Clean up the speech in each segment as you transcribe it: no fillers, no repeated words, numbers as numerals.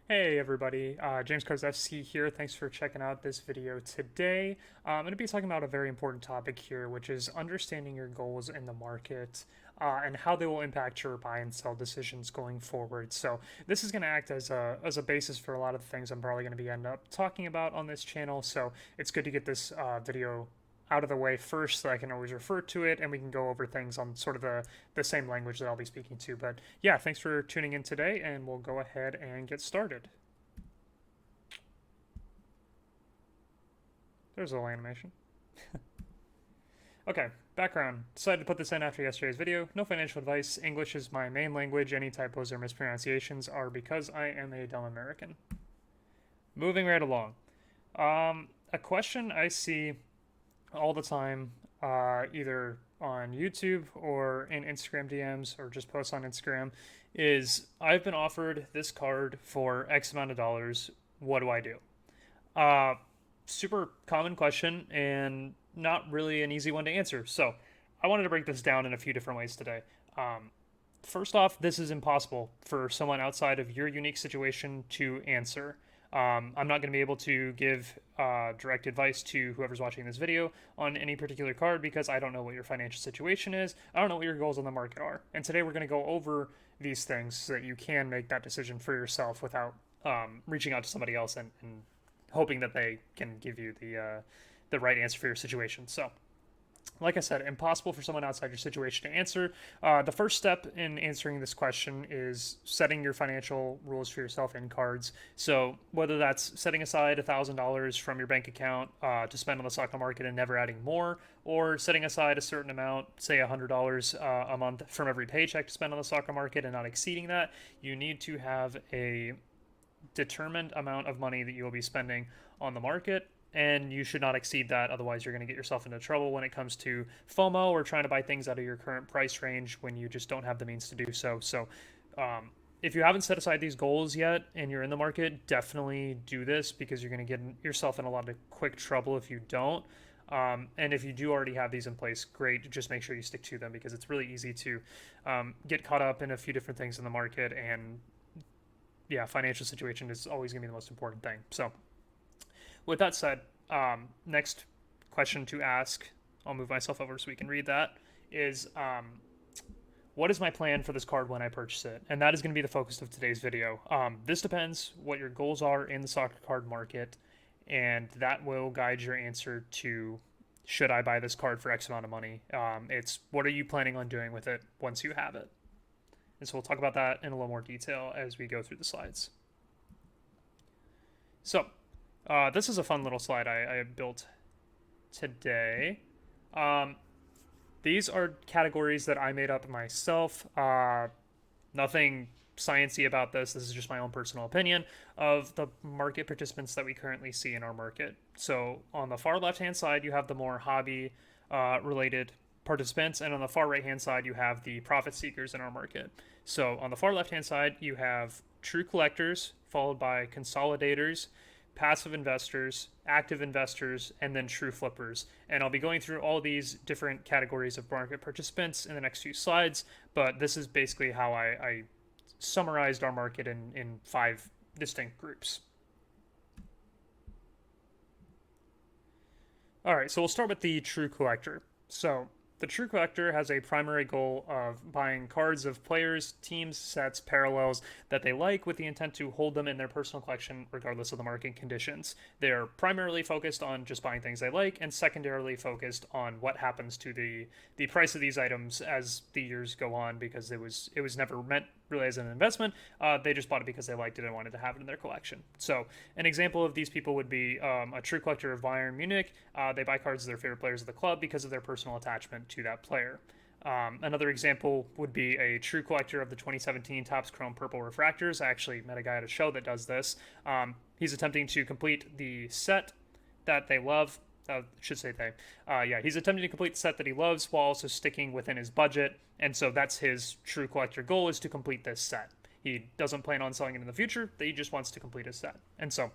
Hey everybody, James Cars FC here. Thanks for checking out this video today. I'm going to be talking about a very important topic here, which is understanding your goals in the market and how they will impact your buy and sell decisions going forward. So this is going to act as a basis for a lot of the things I'm probably going to be end up talking about on this channel. So it's good to get this video out of the way first so I can always refer to it and we can go over things on sort of the same language that I'll be speaking to. But yeah, thanks for tuning in today and we'll go ahead and get started. There's a little animation. Okay, background. Decided to put this in after yesterday's video. No financial advice. English is my main language. Any typos or mispronunciations are because I am a dumb American. Moving right along. A question I see all the time, either on YouTube or in Instagram DMs or just posts on Instagram, is I've been offered this card for X amount of dollars. What do I do? Uh, Super common question and not really an easy one to answer. So I wanted to break this down in a few different ways today. Um, First off, this is impossible for someone outside of your unique situation to answer. I'm not going to be able to give direct advice to whoever's watching this video on any particular card because I don't know what your financial situation is. I don't know what your goals on the market are. And today we're going to go over these things so that you can make that decision for yourself without reaching out to somebody else and hoping that they can give you the right answer for your situation. So like I said, impossible for someone outside your situation to answer. The first step in answering this question is setting your financial rules for yourself in cards. So whether that's setting aside $1,000 from your bank account to spend on the stock market and never adding more, or setting aside a certain amount, say $100 a month from every paycheck to spend on the stock market and not exceeding that, you need to have a determined amount of money that you will be spending on the market, and you should not exceed that. Otherwise, you're going to get yourself into trouble when it comes to FOMO or trying to buy things out of your current price range when you just don't have the means to do so. So, if you haven't set aside these goals yet and you're in the market, definitely do this because you're going to get yourself in a lot of quick trouble if you don't. And if you do already have these in place, great. Just make sure you stick to them because it's really easy to get caught up in a few different things in the market. And yeah, financial situation is always going to be the most important thing. So, with that said, next question to ask, I'll move myself over so we can read that, is what is my plan for this card when I purchase it? And that is going to be the focus of today's video. This depends what your goals are in the soccer card market, and that will guide your answer to should I buy this card for X amount of money. It's what are you planning on doing with it once you have it? And so we'll talk about that in a little more detail as we go through the slides. So, this is a fun little slide I built today. These are categories that I made up myself. Nothing sciencey about this. This is just my own personal opinion of the market participants that we currently see in our market. So on the far left-hand side, you have the more hobby related participants, and on the far right-hand side, you have the profit seekers in our market. So on the far left-hand side, you have true collectors, followed by consolidators, passive investors, active investors, and then true flippers. And I'll be going through all these different categories of market participants in the next few slides, but this is basically how I summarized our market in 5 distinct groups. All right, so we'll start with the true collector. So the true collector has a primary goal of buying cards of players, teams, sets, parallels that they like with the intent to hold them in their personal collection regardless of the market conditions. They're primarily focused on just buying things they like and secondarily focused on what happens to the price of these items as the years go on because it was never meant really as an investment. They just bought it because they liked it and wanted to have it in their collection. So an example of these people would be a true collector of Bayern Munich. They buy cards of their favorite players of the club because of their personal attachment to that player. Another example would be a true collector of the 2017 Topps Chrome Purple Refractors. I actually met a guy at a show that does this. He's attempting to complete the set that they love. Should say they. He's attempting to complete the set that he loves while also sticking within his budget, and so that's his true collector goal, is to complete this set. He doesn't plan on selling it in the future. He just wants to complete his set, and so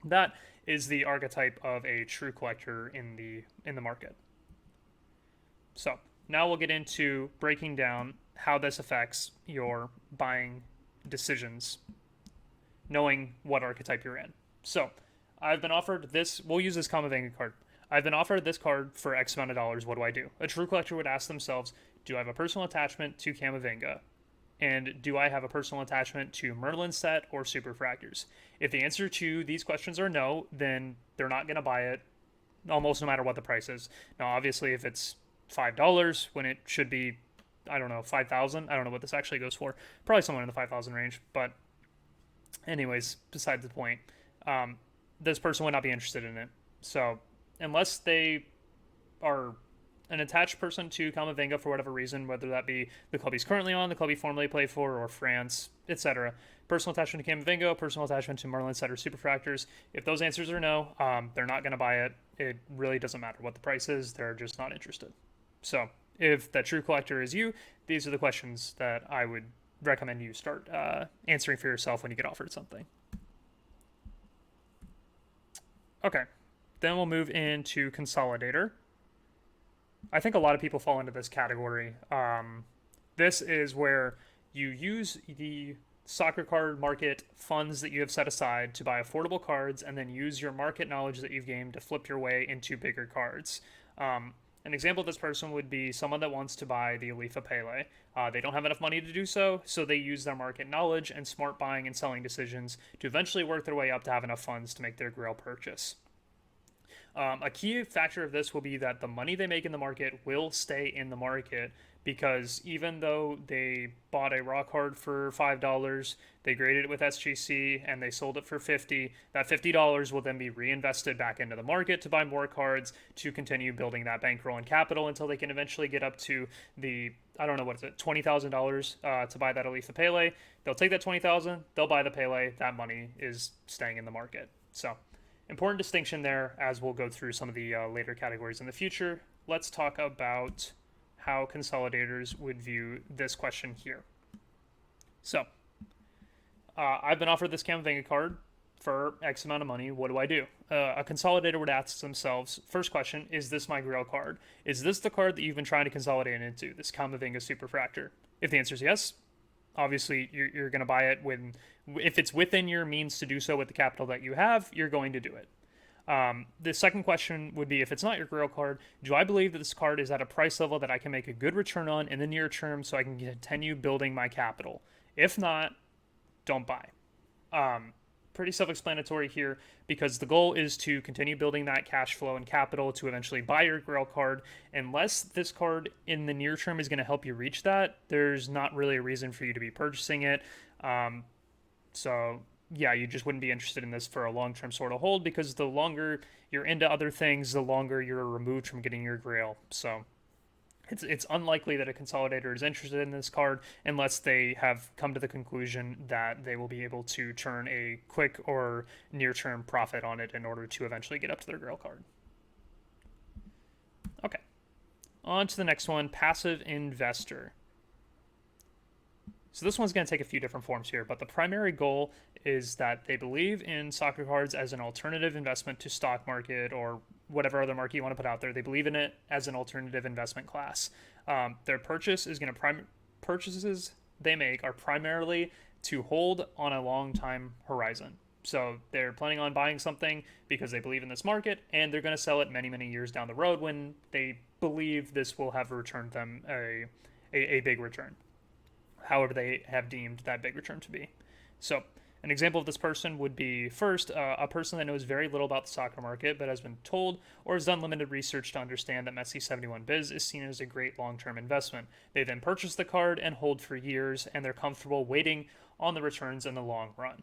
that is the archetype of a true collector in the market. So now we'll get into breaking down how this affects your buying decisions knowing what archetype you're in. So I've been offered this. We'll use this Kamavinga card. I've been offered this card for X amount of dollars. What do I do? A true collector would ask themselves, do I have a personal attachment to Kamavinga? And do I have a personal attachment to Merlin set or Superfractors? If the answer to these questions are no, then they're not going to buy it almost no matter what the price is. Now, obviously, if it's $5 when it should be, I don't know, 5,000. I don't know what this actually goes for. Probably somewhere in the 5,000 range. But anyways, besides the point, this person would not be interested in it. So unless they are an attached person to Kamavinga for whatever reason, whether that be the club he's currently on, the club he formerly played for, or France, etc. Personal attachment to Kamavinga, personal attachment to Merlin set or Superfractors. If those answers are no, they're not going to buy it. It really doesn't matter what the price is. They're just not interested. So if that true collector is you, these are the questions that I would recommend you start answering for yourself when you get offered something. Okay, then we'll move into Consolidator. I think a lot of people fall into this category. This is where you use the soccer card market funds that you have set aside to buy affordable cards and then use your market knowledge that you've gained to flip your way into bigger cards. An example of this person would be someone that wants to buy the Alifa Pele. They don't have enough money to do so, so they use their market knowledge and smart buying and selling decisions to eventually work their way up to have enough funds to make their Grail purchase. A key factor of this will be that the money they make in the market will stay in the market, because even though they bought a raw card for $5, they graded it with SGC, and they sold it for $50, that $50 will then be reinvested back into the market to buy more cards to continue building that bankroll and capital until they can eventually get up to the, I don't know, what is it, $20,000 to buy that Alifa Pele. They'll take that $20,000, they'll buy the Pele, that money is staying in the market. So important distinction there, as we'll go through some of the later categories in the future. Let's talk about how consolidators would view this question here. So, I've been offered this Kamavinga card for X amount of money. What do I do? A consolidator would ask themselves, first question, is this my Grail card? Is this the card that you've been trying to consolidate into, this Kamavinga Superfractor? If the answer is yes, obviously you're going to buy it when, if it's within your means to do so with the capital that you have, you're going to do it. The second question would be, if it's not your Grail card, do I believe that this card is at a price level that I can make a good return on in the near term so I can continue building my capital? If not, don't buy. Pretty self-explanatory here, because the goal is to continue building that cash flow and capital to eventually buy your Grail card. Unless this card in the near term is going to help you reach that, there's not really a reason for you to be purchasing it. So yeah, you just wouldn't be interested in this for a long-term sort of hold, because the longer you're into other things, the longer you're removed from getting your Grail. So it's unlikely that a consolidator is interested in this card unless they have come to the conclusion that they will be able to turn a quick or near-term profit on it in order to eventually get up to their Grail card. Okay, on to the next one, passive investor. So this one's going to take a few different forms here, but the primary goal is that they believe in soccer cards as an alternative investment to stock market or whatever other market you want to put out there. They believe in it as an alternative investment class. Their purchase is going to purchases they make are primarily to hold on a long time horizon. So they're planning on buying something because they believe in this market, and they're going to sell it many, many years down the road when they believe this will have returned them a big return, however they have deemed that big return to be. So an example of this person would be, first, a person that knows very little about the soccer market but has been told or has done limited research to understand that Messi 71 Biz is seen as a great long-term investment. They then purchase the card and hold for years, and they're comfortable waiting on the returns in the long run.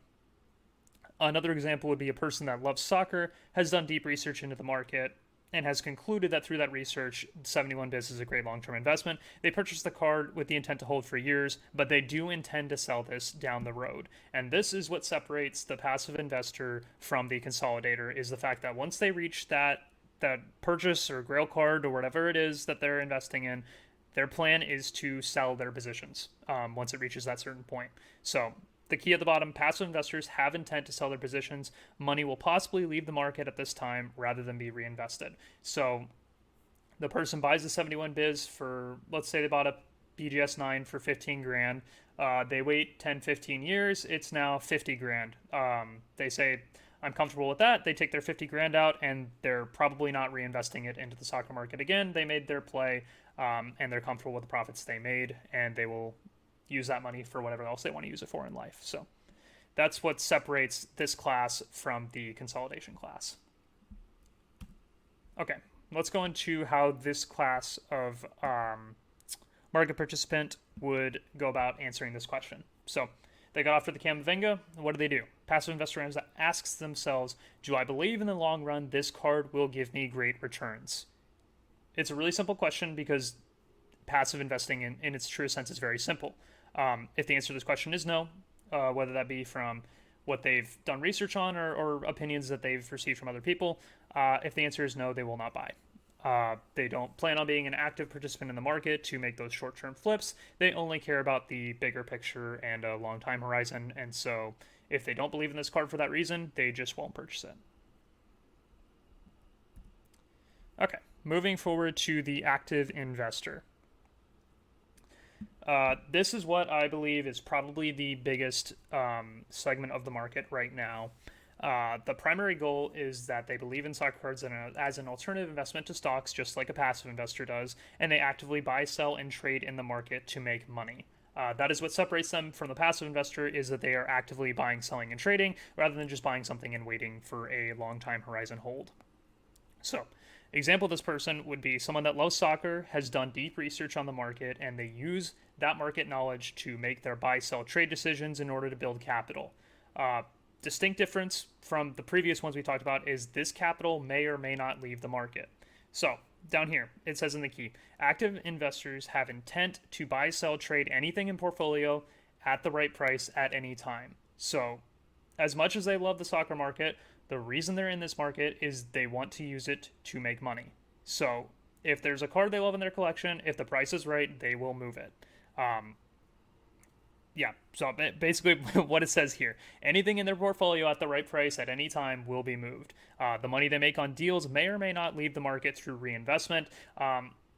Another example would be a person that loves soccer, has done deep research into the market, and has concluded that through that research, 71 Biz is a great long-term investment. They purchased the card with the intent to hold for years, but they do intend to sell this down the road. And this is what separates the passive investor from the consolidator, is the fact that once they reach that purchase or Grail card or whatever it is that they're investing in, their plan is to sell their positions once it reaches that certain point. So the key at the bottom, passive investors have intent to sell their positions. Money will possibly leave the market at this time rather than be reinvested. So the person buys the 71 Biz for, let's say they bought BGS 9 for 15 grand. They wait 10, 15 years. It's now 50 grand. They say, I'm comfortable with that. They take their 50 grand out, and they're probably not reinvesting it into the soccer market again. They made their play, and they're comfortable with the profits they made, and they will use that money for whatever else they want to use it for in life. So that's what separates this class from the consolidation class. Okay, let's go into how this class of market participant would go about answering this question. So they got offered the Camavinga. What do? Passive investor asks themselves, do I believe in the long run this card will give me great returns? It's a really simple question because passive investing in its truest sense is very simple. If the answer to this question is no, whether that be from what they've done research on or opinions that they've received from other people, if the answer is no, they will not buy. They don't plan on being an active participant in the market to make those short-term flips. They only care about the bigger picture and a long time horizon. And so if they don't believe in this card for that reason, they just won't purchase it. Okay, moving forward to the active investor. This is what I believe is probably the biggest segment of the market right now. The primary goal is that they believe in stock cards as an alternative investment to stocks, just like a passive investor does, and they actively buy, sell, and trade in the market to make money. That is what separates them from the passive investor, is that they are actively buying, selling, and trading, rather than just buying something and waiting for a long time horizon hold. So, example of this person would be someone that loves soccer, has done deep research on the market, and they use that market knowledge to make their buy, sell, trade decisions in order to build capital. Distinct difference from the previous ones we talked about is this capital may or may not leave the market. So down here, it says in the key, active investors have intent to buy, sell, trade anything in portfolio at the right price at any time. So as much as they love the soccer market, the reason they're in this market is they want to use it to make money. So if there's a card they love in their collection, if the price is right, they will move it. Yeah, so basically what it says here, anything in their portfolio at the right price at any time will be moved. The money they make on deals may or may not leave the market through reinvestment.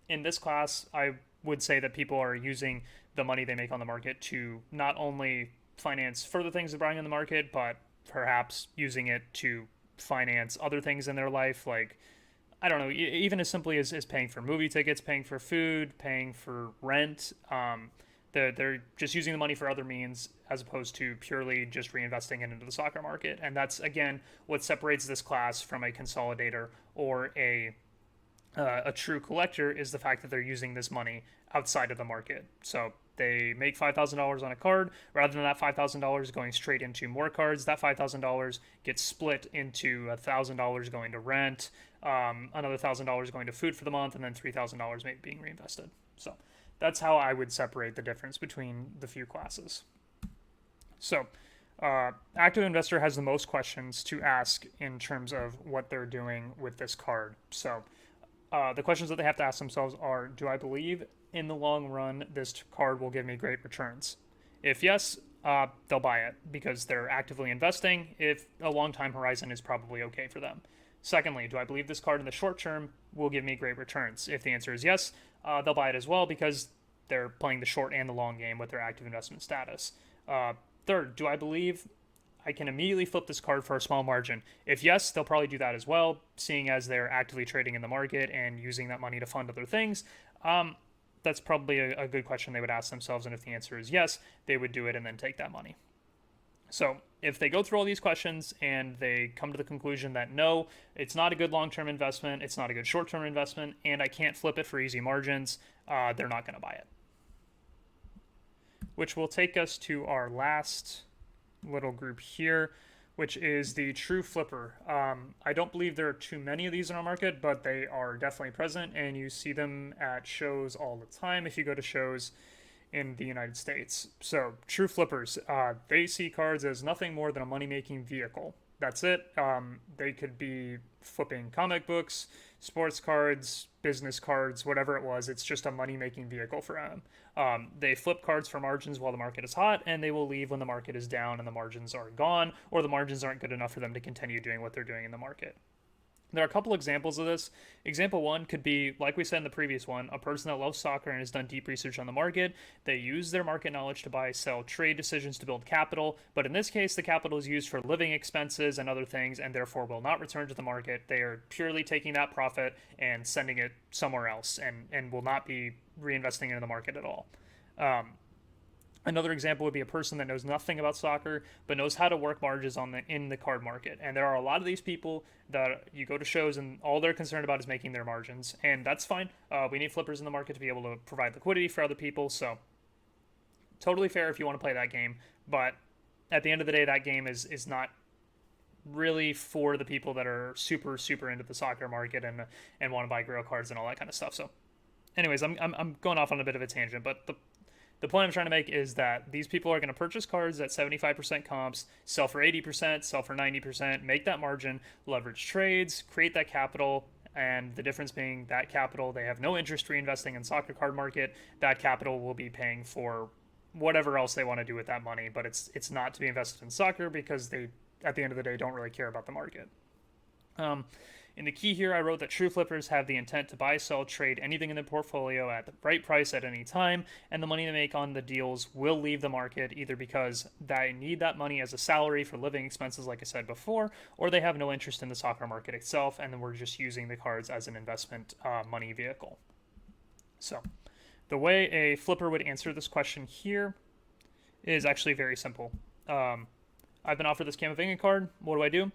In this class, I would say that people are using the money they make on the market to not only finance further things they're buying in the market, but perhaps using it to finance other things in their life, like, I don't know, even as simply as paying for movie tickets, paying for food, paying for rent. They're just using the money for other means as opposed to purely just reinvesting it into the soccer market. And that's, again, what separates this class from a consolidator or a true collector, is the fact that they're using this money outside of the market. So they make $5,000 on a card. Rather than that $5,000 going straight into more cards, that $5,000 gets split into $1,000 going to rent, another $1,000 going to food for the month, and then $3,000 maybe being reinvested. So that's how I would separate the difference between the few classes. So, active investor has the most questions to ask in terms of what they're doing with this card. So, the questions that they have to ask themselves are, do I believe in the long run this card will give me great returns? If yes, they'll buy it because they're actively investing. If a long time horizon is probably okay for them. Secondly, do I believe this card in the short term will give me great returns? If the answer is yes, they'll buy it as well because they're playing the short and the long game with their active investment status. Third, do I believe I can immediately flip this card for a small margin? If yes, they'll probably do that as well, seeing as they're actively trading in the market and using that money to fund other things. That's probably a good question they would ask themselves, and if the answer is yes, they would do it and then take that money. So if they go through all these questions and they come to the conclusion that no, it's not a good long-term investment, it's not a good short-term investment, and I can't flip it for easy margins, they're not going to buy it. Which will take us to our last little group here, which is the true flipper. I don't believe there are too many of these in our market, but they are definitely present, and you see them at shows all the time if you go to shows in the United States. So true flippers, they see cards as nothing more than a money-making vehicle. That's it. They could be flipping comic books, sports cards, business cards, whatever it was. It's just a money-making vehicle for them. They flip cards for margins while the market is hot, and they will leave when the market is down and the margins are gone, or the margins aren't good enough for them to continue doing what they're doing in the market. There are a couple examples of this. Example one could be, like we said in the previous one, a person that loves soccer and has done deep research on the market. They use their market knowledge to buy, sell, trade decisions to build capital. But in this case, the capital is used for living expenses and other things and therefore will not return to the market. They are purely taking that profit and sending it somewhere else and will not be reinvesting into the market at all. Another example would be a person that knows nothing about soccer but knows how to work margins in the card market. And there are a lot of these people that you go to shows and all they're concerned about is making their margins, and that's fine. We need flippers in the market to be able to provide liquidity for other people, so totally fair if you want to play that game. But at the end of the day, that game is not really for the people that are super into the soccer market and want to buy grail cards and all that kind of stuff. So, anyways, I'm going off on a bit of a tangent, but the point I'm trying to make is that these people are going to purchase cards at 75% comps, sell for 80%, sell for 90%, make that margin, leverage trades, create that capital, and the difference being that capital, they have no interest reinvesting in soccer card market. That capital will be paying for whatever else they want to do with that money, but it's not to be invested in soccer because they, at the end of the day, don't really care about the market. In the key here, I wrote that true flippers have the intent to buy, sell, trade anything in their portfolio at the right price at any time, and the money they make on the deals will leave the market either because they need that money as a salary for living expenses, like I said before, or they have no interest in the soccer market itself, and then we're just using the cards as an investment money vehicle. So, the way a flipper would answer this question here is actually very simple. I've been offered this Camavinga card. What do I do?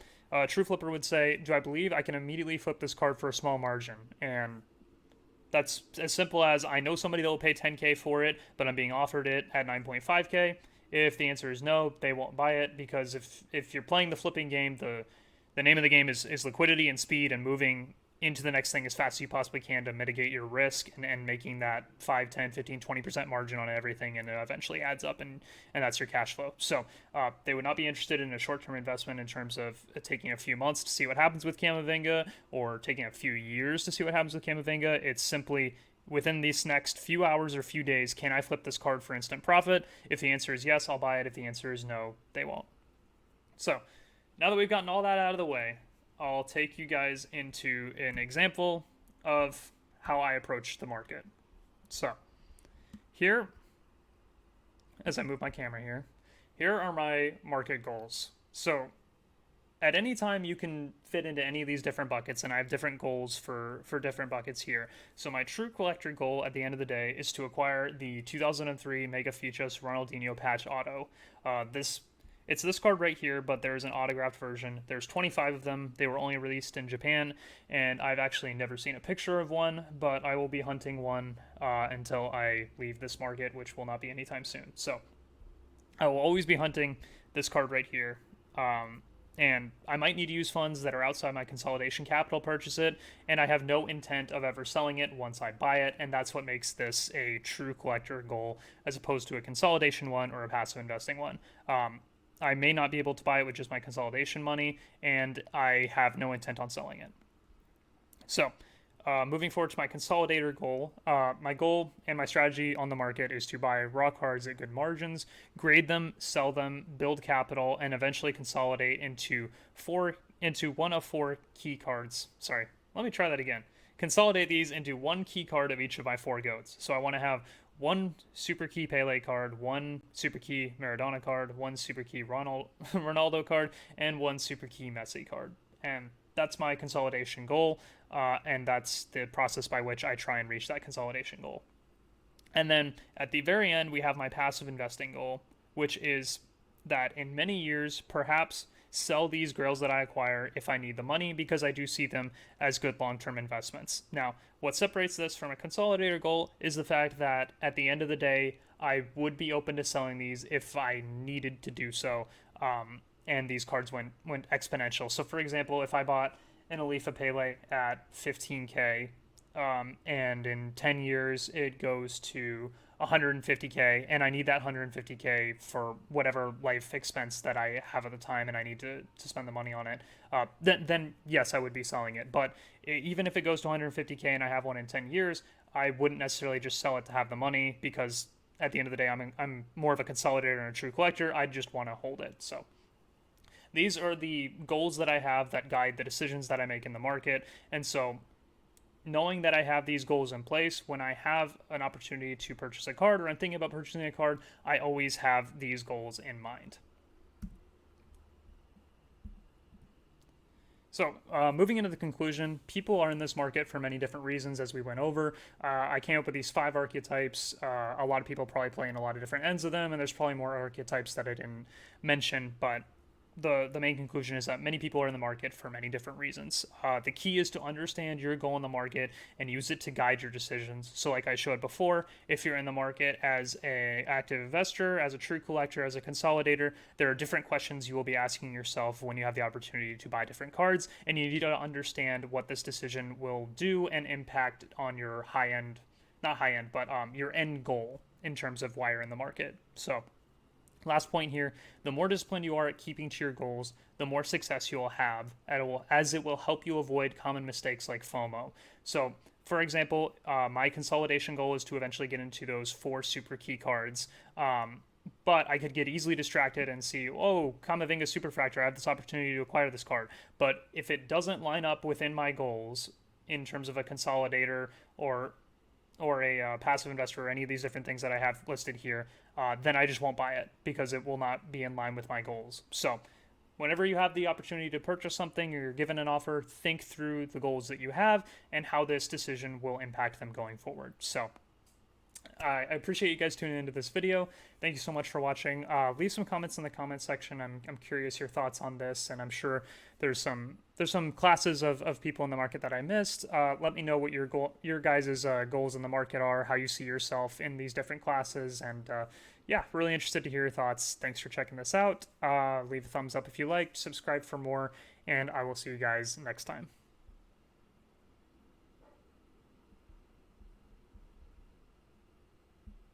True flipper would say, do I believe I can immediately flip this card for a small margin? And that's as simple as I know somebody that will pay 10K for it, but I'm being offered it at 9.5K. If the answer is no, they won't buy it because if you're playing the flipping game, the name of the game is liquidity and speed and moving into the next thing as fast as you possibly can to mitigate your risk and making that 5, 10, 15, 20% margin on everything, and it eventually adds up, and that's your cash flow. So they would not be interested in a short-term investment in terms of taking a few months to see what happens with Camavinga or taking a few years to see what happens with Camavinga. It's simply within these next few hours or few days, can I flip this card for instant profit? If the answer is yes, I'll buy it. If the answer is no, they won't. So now that we've gotten all that out of the way, I'll take you guys into an example of how I approach the market. So, here, as I move my camera here are my market goals. So, at any time you can fit into any of these different buckets, and I have different goals for different buckets here. So my true collector goal at the end of the day is to acquire the 2003 Mega Fichas Ronaldinho patch auto. It's this card right here, but there's an autographed version. There's 25 of them. They were only released in Japan, and I've actually never seen a picture of one, but I will be hunting one until I leave this market, which will not be anytime soon. So I will always be hunting this card right here. And I might need to use funds that are outside my consolidation capital to purchase it, and I have no intent of ever selling it once I buy it, and that's what makes this a true collector goal as opposed to a consolidation one or a passive investing one. I may not be able to buy it with just my consolidation money, and I have no intent on selling it. So, moving forward to my consolidator goal, my goal and my strategy on the market is to buy raw cards at good margins, grade them, sell them, build capital, and eventually consolidate into one of 4 key cards. Sorry, let me try that again. Consolidate these into one key card of each of my 4 goats. So I want to have one super key Pele card, one super key Maradona card, one super key Ronaldo card, and one super key Messi card. And that's my consolidation goal, and that's the process by which I try and reach that consolidation goal. And then at the very end, we have my passive investing goal, which is that in many years, perhaps sell these grails that I acquire if I need the money, because I do see them as good long-term investments. Now, what separates this from a consolidator goal is the fact that at the end of the day, I would be open to selling these if I needed to do so, and these cards went exponential. So for example, if I bought an Alifa Pele at 15K, and in 10 years it goes to 150K, and I need that 150K for whatever life expense that I have at the time, and I need to spend the money on it, then yes, I would be selling it. But even if it goes to 150K and I have one in 10 years, I wouldn't necessarily just sell it to have the money, because at the end of the day, I'm more of a consolidator and a true collector. I just want to hold it. So these are the goals that I have that guide the decisions that I make in the market. And so knowing that I have these goals in place, when I have an opportunity to purchase a card or I'm thinking about purchasing a card, I always have these goals in mind. So, moving into the conclusion, people are in this market for many different reasons, as we went over. I came up with these 5 archetypes. A lot of people probably play in a lot of different ends of them, and there's probably more archetypes that I didn't mention, but the main conclusion is that many people are in the market for many different reasons. The key is to understand your goal in the market and use it to guide your decisions. So like I showed before, if you're in the market as a active investor, as a true collector, as a consolidator, there are different questions you will be asking yourself when you have the opportunity to buy different cards, and you need to understand what this decision will do and impact on your your end goal in terms of why you're in the market. So last point here, the more disciplined you are at keeping to your goals, the more success you will have, as it will help you avoid common mistakes like FOMO. So, for example, my consolidation goal is to eventually get into those 4 super key cards. But I could get easily distracted and see, oh, Kamavinga Superfractor, I have this opportunity to acquire this card. But if it doesn't line up within my goals in terms of a consolidator or a passive investor or any of these different things that I have listed here, then I just won't buy it because it will not be in line with my goals. So whenever you have the opportunity to purchase something or you're given an offer, think through the goals that you have and how this decision will impact them going forward. So I appreciate you guys tuning into this video. Thank you so much for watching. Leave some comments in the comment section. I'm curious your thoughts on this, and I'm sure there's some classes of people in the market that I missed. Let me know what your guys' goals in the market are, how you see yourself in these different classes, and yeah, really interested to hear your thoughts. Thanks for checking this out. Leave a thumbs up if you liked, subscribe for more, and I will see you guys next time.